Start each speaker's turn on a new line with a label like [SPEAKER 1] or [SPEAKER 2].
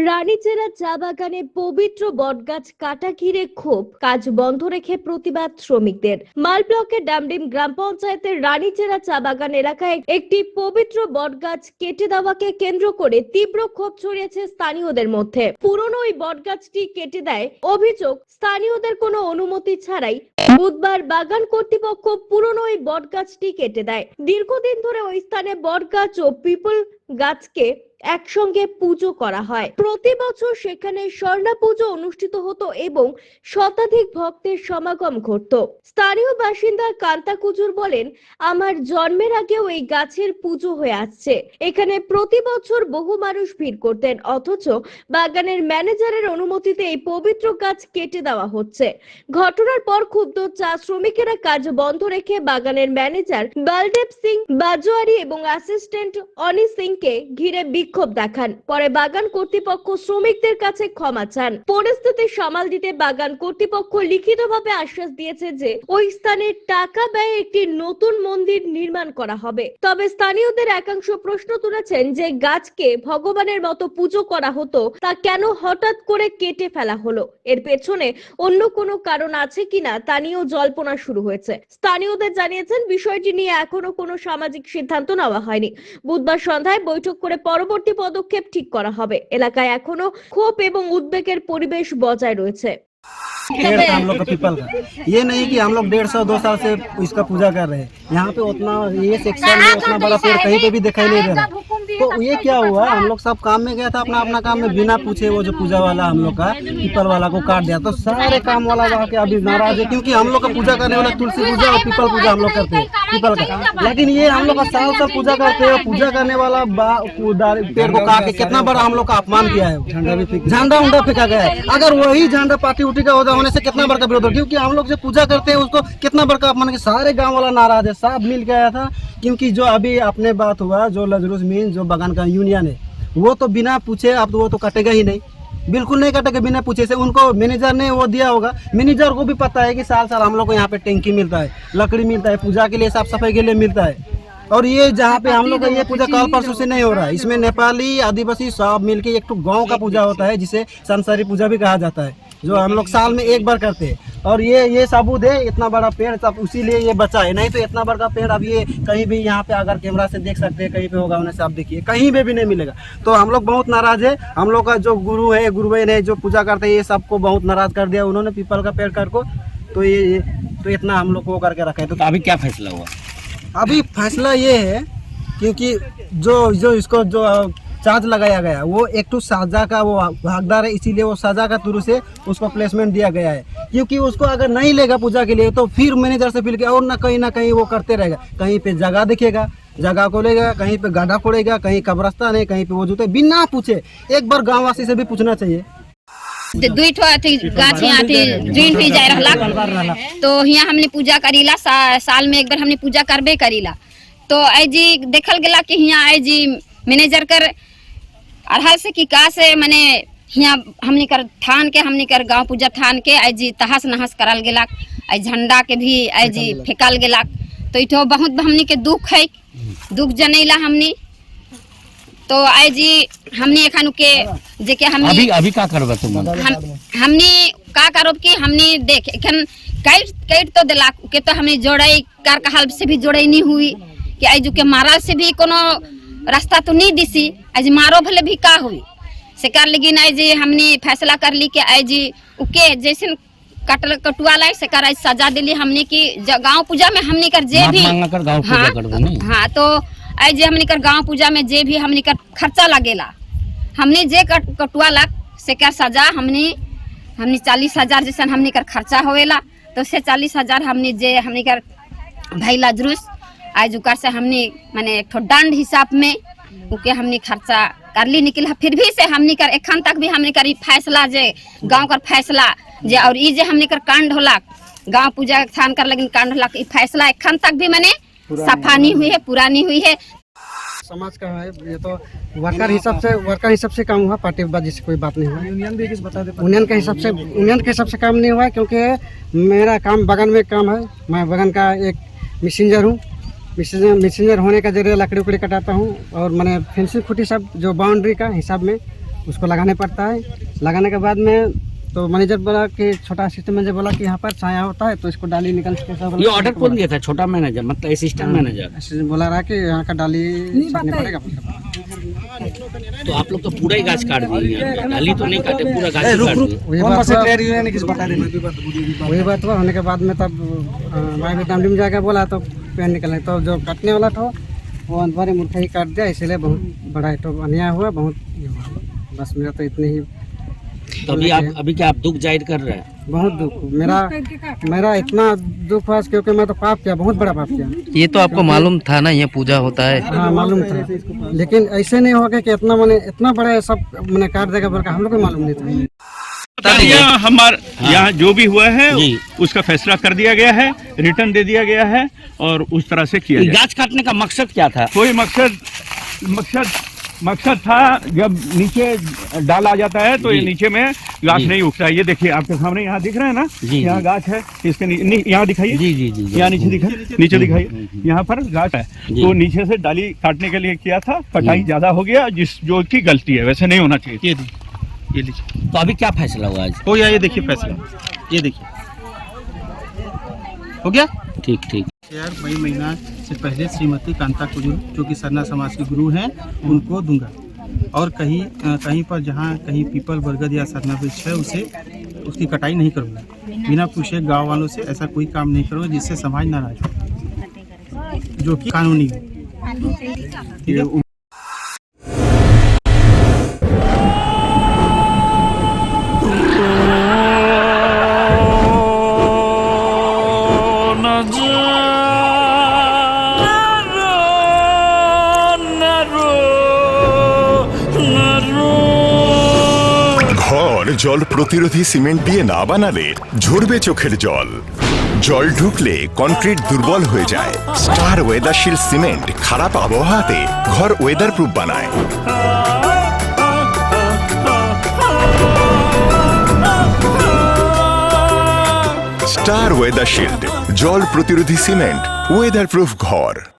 [SPEAKER 1] রানীচেরা চা বাগানে পবিত্র বটগাছ কাটা ঘিরে ক্ষোভ, কাজ বন্ধ রেখে প্রতিবাদ শ্রমিকদের। মাল ব্লকের ডামডিম গ্রাম পঞ্চায়েতের রানীচেরা চা বাগান এলাকায় একটি পবিত্র বটগাছ কেটে দেওয়াকে কেন্দ্র করে তীব্র ক্ষোভ ছড়িয়েছে স্থানীয়দের মধ্যে। পুরনো ওই বটগাছটি কেটে দেয় অভিযোগ, স্থানীয়দের কোনো অনুমতি ছাড়াই বুধবার বাগান কর্তৃপক্ষ পুরনো ওই বটগাছটি কেটে দেয়। দীর্ঘদিন ধরে ওই স্থানে বটগাছ ও পিপল গাছকে একসঙ্গে পুজো করা হয়। প্রতি বছর সেখানে স্বর্ণা পুজো অনুষ্ঠিত হতো এবং শতাধিক ভক্তের সমাগম ঘটতো। স্থানীয় বাসিন্দা কান্তা কুজুর বলেন, আমার জন্মের আগেও এই গাছের পুজো হয়ে আসছে। এখানে প্রতি বছর বহু মানুষ ভিড় করতেন, অথচ বাগানের ম্যানেজারের অনুমতিতে এই পবিত্র গাছ কেটে দেওয়া হচ্ছে। ঘটনার পর ক্ষুব্ধ চা শ্রমিকেরা কাজ বন্ধ রেখে বাগানের ম্যানেজার বলদেব সিং বাজোয়ারি এবং অ্যাসিস্ট্যান্ট অনি সিংকে ঘিরে বিক্ষোভ দেখান। পরে বাগান কর্তৃপক্ষ শ্রমিকদের কাছে ক্ষমা চান। পরিস্থিতি সামাল দিতে বাগান কর্তৃপক্ষ লিখিতভাবে আশ্বাস দিয়েছে যে ওই স্থানে টাকা ব্যয়ে একটি নতুন মন্দির নির্মাণ করা হবে। তবে স্থানীয়দের একাংশ প্রশ্ন তুলেছেন যে গাছকে ভগবানের মতো পুজো করা হতো, তা কেন হঠাৎ করে কেটে ফেলা হলো? এর পেছনে অন্য কোনো কারণ আছে কিনা তা নিয়েও জল্পনা শুরু হয়েছে। স্থানীয়দের জানিয়েছেন বিষয়টি নিয়ে এখনো কোনো সামাজিক সিদ্ধান্ত নেওয়া হয়নি। বুধবার সন্ধ্যায় বৈঠক করে পরবর্তী পদক্ষেপ ঠিক করা হবে। এলাকায় এখনো ক্ষোভ এবং উদ্বেগের পরিবেশ বজায় রয়েছে।
[SPEAKER 2] पेड़ था हम लोग का पीपल का, ये नहीं कि हम लोग 150-2 साल से इसका पूजा कर रहे हैं। यहाँ पे उतना ये सेक्शन में उतना बड़ा पेड़ कहीं पे भी दिखाई नहीं दे रहा। तो ये क्या हुआ, हम लोग सब काम में गया था अपना अपना काम में, बिना पूछे वो जो पूजा वाला हम लोग का पीपल वाला को काट दिया। तो सारे काम वाला वहाँ के अभी नाराज है, क्योंकि हम लोग का पूजा करने वाला तुलसी पूजा और पीपल पूजा हम लोग करते हैं पीपल का। लेकिन ये हम लोग का साल साल पूजा करते हैं, पूजा करने वाला पेड़ को काट के कितना बड़ा हम लोग का अपमान किया है। झंडा उंडा फेंका गया है। अगर वही झंडा पार्टी उठी का होता होने से कितना बड़का विरोध हो, क्योंकि हम लोग जो पूजा करते हैं उसको कितना बड़का अपमान के सारे गांव वाला नाराज है। सब मिल के आया था, क्योंकि जो अभी अपने बात हुआ जो लजरूस मीन जो बागान का यूनियन है वो तो बिना पूछे अब तो वो तो कटेगा ही नहीं, बिल्कुल नहीं कटेगा बिना पूछे से। उनको मैनेजर ने वो दिया होगा, मैनेजर को भी पता है कि साल साल हम लोग को यहाँ पे टैंकी मिलता है, लकड़ी मिलता है, पूजा के लिए साफ सफाई के लिए मिलता है। और ये जहाँ पे हम लोग का ये पूजा कल परसों से नहीं हो रहा है, इसमें नेपाली आदिवासी सब मिलके एक तो गांव का पूजा होता है जिसे संसारी पूजा भी कहा जाता है, जो हम लोग साल में एक बार करते हैं। और ये सबूत है, इतना बड़ा पेड़ सब उसीलिए ये बचा है, नहीं तो इतना बड़ा पेड़ अब ये कहीं भी यहाँ पे अगर कैमरा से देख सकते हैं कहीं पे होगा उन्हें से आप देखिए कहीं पे भी नहीं मिलेगा। तो हम लोग बहुत नाराज है। हम लोग का जो गुरु है गुरुबेन है जो पूजा करते हैं ये सबको बहुत नाराज कर दिया उन्होंने पीपल का पेड़ कर को। तो ये तो इतना हम लोग को करके रखा है। तो
[SPEAKER 3] अभी क्या फैसला हुआ?
[SPEAKER 2] अभी फैसला ये है, क्योंकि जो इसको जो चार्ज लगाया गया वो एक तो साजा का वो हकदार है, इसीलिए वो साजा का थ्रू से उसको प्लेसमेंट दिया गया है। क्योंकि उसको अगर नहीं लेगा पूजा के लिए तो फिर मैनेजर से फिर के और ना कहीं वो करते रहेगा, कहीं पे जगह दिखेगा, जगह को लेगा, कहीं पे गड्ढा फोड़ेगा, कहीं कब्रस्तान है, कहीं पे वो जूते बिना पूछे। एक बार गाँव वासी से भी पूछना चाहिए।
[SPEAKER 4] दुई ठो अथी गाछ यहाँ थी जुइन हुई जाए रहला, तो यहाँ हमने पूजा करीला, साल में एक बार हमने पूजा करबे करीला। तो आई जी देखल गला कि यहाँ आई जी मैनेजर कर अढ़ाई से की का से मैंने यहाँ हमने कर थान के हमने कर गांव पूजा थान के आई जी तहस नहस करल गेला, आई झंडा के भी आई जी फेंकल गेला। तो इठो बहुत हमने के दुख है, दुख जनैला हमने। तो आई जी हमने एखन के जे के हमने
[SPEAKER 3] अभी का करबे तुम?
[SPEAKER 4] हमने का करब कि हमने देख एखन काट तो देला के, तो हमने जोड़ाई कार कहल से भी जोड़ाई नहीं हुई कि आई जो के मारल से भी कोनो रास्ता तो नहीं दिसी, आज मारो भले भी का हुई से कर। लेकिन आई जी हमने फैसला कर ली कि आई जी उके जैसे कटुआ लाई से कर सजा दिली हमने की गांव पूजा में हमने कर जे भी हाँ तो आई जी हमने कर गांव पूजा में जे भी हमने कर खर्चा लगेला हमने जे कटुआ लाग से कर सजा हमने 40,000 जैसा हमने कर खर्चा होएला। तो से 40,000 हमने जे हमने कर भैला जुलूस आज उकर से हमने माने एक ठो दंड हिसाब में उके हमने खर्चा कर ली निकला। फिर भी से हमने कर एखन तक भी हमने कर फैसला जे गांव कर फैसला जे और ई जे हमने कर कांड होला गांव पूजा थान कर लेकिन कांड होला फैसला एखन तक भी मैंने सफा नहीं हुई है, पूरा नहीं हुई है।
[SPEAKER 2] समाज का है ये तो वर्कर हिसाब से काम हुआ, पार्टीबाजी से कोई बात नहीं हुआ। यूनियन भी किस बता दे, यूनियन के हिसाब से काम नहीं हुआ, क्योंकि मेरा काम बगान में काम है। मैं बगान का एक मैसेंजर हूँ, मैसेंजर होने का जरिए लकड़ी उकड़ी कटाता हूँ और मैंने फेंसिंग खुटी सब जो बाउंड्री का हिसाब में उसको लगाने पड़ता है। लगाने के बाद में तो मैनेजर बोला कि छोटा असिस्टेंट मैनेजर बोला कि यहाँ पर छाया होता है तो इसको डाली निकल के सब
[SPEAKER 3] ये ऑर्डर कौन दिया था? छोटा मैनेजर मतलब असिस्टेंट मैनेजर?
[SPEAKER 2] असिस्टेंट बोला रहा कि यहाँ का डाली छाटने पड़ेगा।
[SPEAKER 3] तो आप लोग तो पूरा ही गाछ काट दिए, डाली तो नहीं काटे, पूरा गाछ ही काट दिए।
[SPEAKER 2] वही बात हुआ होने के बाद में तब भाई डामडी में जाकर बोला तो पेड़ निकले तो जो काटने वाला था वो अंदर मूर्खा ही काट दिया, इसलिए बहुत बड़ा तो अन्याय हुआ, बहुत ये हुआ। बस मेरा तो इतने ही।
[SPEAKER 3] तो अभी क्या आप दुख जाहिर कर रहे हैं?
[SPEAKER 2] बहुत दुख मेरा इतना दुख हुआ क्योंकि मैं तो पाप किया, बहुत बड़ा पाप किया।
[SPEAKER 5] ये तो आपको मालूम था ना, ये पूजा होता है?
[SPEAKER 2] हाँ मालूम था, लेकिन ऐसे नहीं होगा कि इतना बड़ा सब मैंने काट देगा बोल हम लोग को मालूम नहीं था।
[SPEAKER 6] यहाँ जो भी हुआ है उसका फैसला कर दिया गया है, रिटर्न दे दिया गया है और उस तरह से किया जाए।
[SPEAKER 3] गाछ काटने का मकसद क्या था?
[SPEAKER 6] कोई मकसद था, जब नीचे डाल आ जाता है तो ये नीचे में गाछ नहीं उगता है। ये देखिए आपके सामने यहाँ दिख रहा है ना, यहाँ गाछ है, इसके यहाँ दिखाइए, यहाँ नीचे दिखाइए, यहाँ पर गाछ है। तो नीचे से डाली काटने के लिए किया था, कटाई ज्यादा हो गया, जो की गलती है, वैसे नहीं होना चाहिए। ये लीजिए।
[SPEAKER 3] तो अभी क्या फैसला हुआ आज?
[SPEAKER 6] हो गया, ये देखिए फैसला, ये देखिए हो गया।
[SPEAKER 3] ठीक।
[SPEAKER 6] यार मई महीना से पहले श्रीमती कांता कुजूर जो कि सरना समाज के गुरु हैं उनको दूंगा, और कहीं पर जहाँ कहीं पीपल बरगद या सरना वृक्ष है उसकी कटाई नहीं करूँगा। बिना पूछे गांव वालों से ऐसा कोई काम नहीं करूँगा जिससे समाज नाराज हो, जो कि कानूनी हो। ठीक है।
[SPEAKER 7] ঘর জল প্রতিরোধী সিমেন্ট দিয়ে না বানালে ঝরবে চোখের জল। জল ঢুকলে কনক্রিট দুর্বল হয়ে যায়। স্টার ওয়েদারশিল্ড সিমেন্ট খারাপ আবহাওয়াতে ঘর ওয়েদার প্রুফ বানায়। স্টার ওয়েদারশিল্ড জল প্রতিরোধী সিমেন্ট, ওয়েদার প্রুফ ঘর।